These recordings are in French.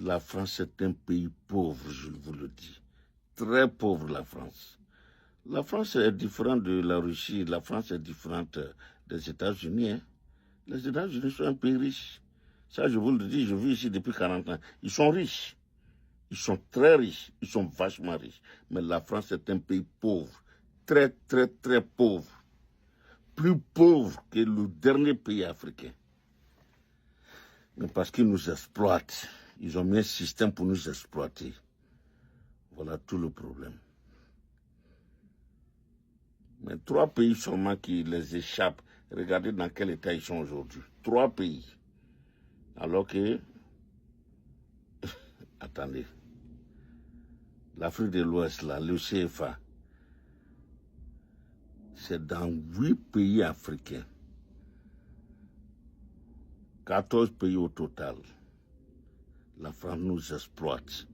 La France est un pays pauvre, je vous le dis. Très pauvre, la France. La France est différente de la Russie. La France est différente des États-Unis. Hein. Les États-Unis sont un pays riche. Ça, je vous le dis, je vis ici depuis 40 ans. Ils sont riches. Ils sont très riches. Ils sont vachement riches. Mais la France est un pays pauvre. Très, très, très pauvre. Plus pauvre que le dernier pays africain. Mais parce qu'ils nous exploitent. Ils ont mis un système pour nous exploiter. Voilà tout le problème. Mais 3 pays seulement qui les échappent. Regardez dans quel état ils sont aujourd'hui. 3 pays. Alors que... Attendez. L'Afrique de l'Ouest, là, le CFA, c'est dans 8 pays africains. 14 pays au total. La France nous exploite.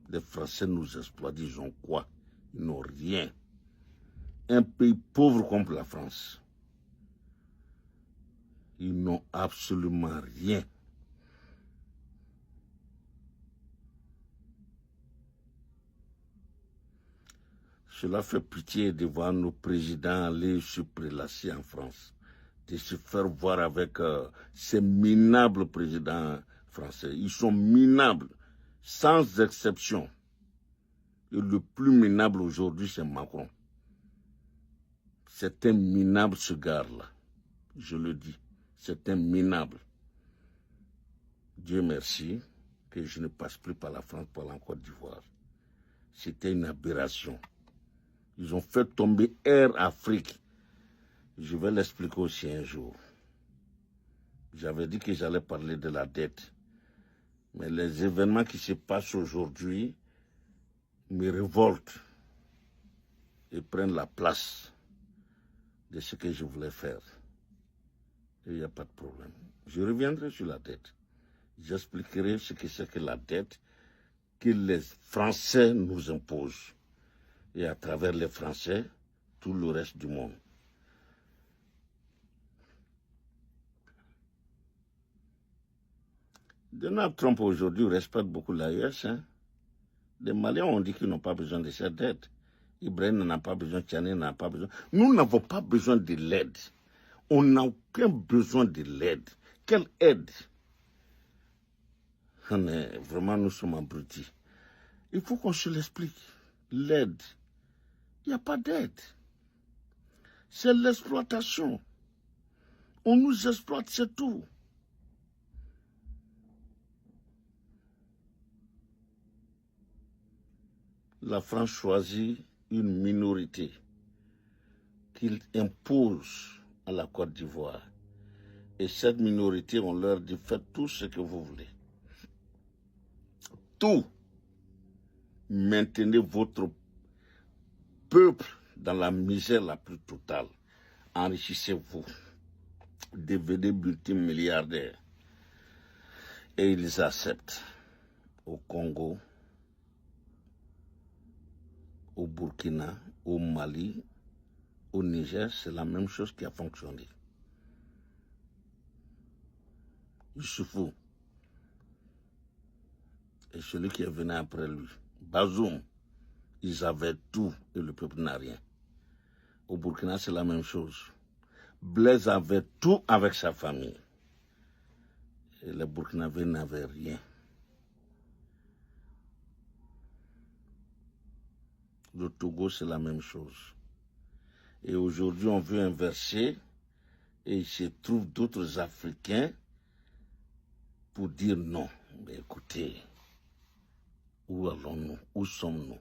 Les Français nous exploitent. Ils ont quoi? Ils n'ont rien. Un pays pauvre comme la France. Ils n'ont absolument rien. Cela fait pitié de voir nos présidents aller se prélasser en France, de se faire voir avec ces minables présidents français. Ils sont minables, sans exception. Et le plus minable aujourd'hui, c'est Macron. C'est un minable ce gars-là. Je le dis, c'est un minable. Dieu merci que je ne passe plus par la France pour la Côte d'Ivoire. C'était une aberration. Ils ont fait tomber Air Afrique. Je vais l'expliquer aussi un jour. J'avais dit que j'allais parler de la dette. Mais les événements qui se passent aujourd'hui me révoltent et prennent la place de ce que je voulais faire. Et il n'y a pas de problème. Je reviendrai sur la dette. J'expliquerai ce que c'est que la dette que les Français nous imposent. Et à travers les Français, tout le reste du monde. Donald Trump aujourd'hui respecte beaucoup l'AES. Hein? Les Maliens ont dit qu'ils n'ont pas besoin de cette aide. Ibrahim n'en a pas besoin, Tchani n'en a pas besoin. Nous n'avons pas besoin de l'aide. On n'a aucun besoin de l'aide. Quelle aide? Vraiment, nous sommes abrutis. Il faut qu'on se l'explique. L'aide. Il n'y a pas d'aide. C'est l'exploitation. On nous exploite, c'est tout. La France choisit une minorité qu'il impose à la Côte d'Ivoire. Et cette minorité, on leur dit, faites tout ce que vous voulez. Tout. Maintenez votre peuple dans la misère la plus totale. Enrichissez-vous. Devenez multimilliardaires. Et ils acceptent. Au Congo, au Burkina, au Mali, au Niger, c'est la même chose qui a fonctionné. Issoufou et celui qui est venu après lui, Bazoum, ils avaient tout et le peuple n'a rien. Au Burkina, c'est la même chose. Blaise avait tout avec sa famille. Et les Burkinabés n'avaient rien. Le Togo, c'est la même chose. Et aujourd'hui, on veut inverser et il se trouve d'autres Africains pour dire non. Mais écoutez, où allons-nous? Où sommes-nous?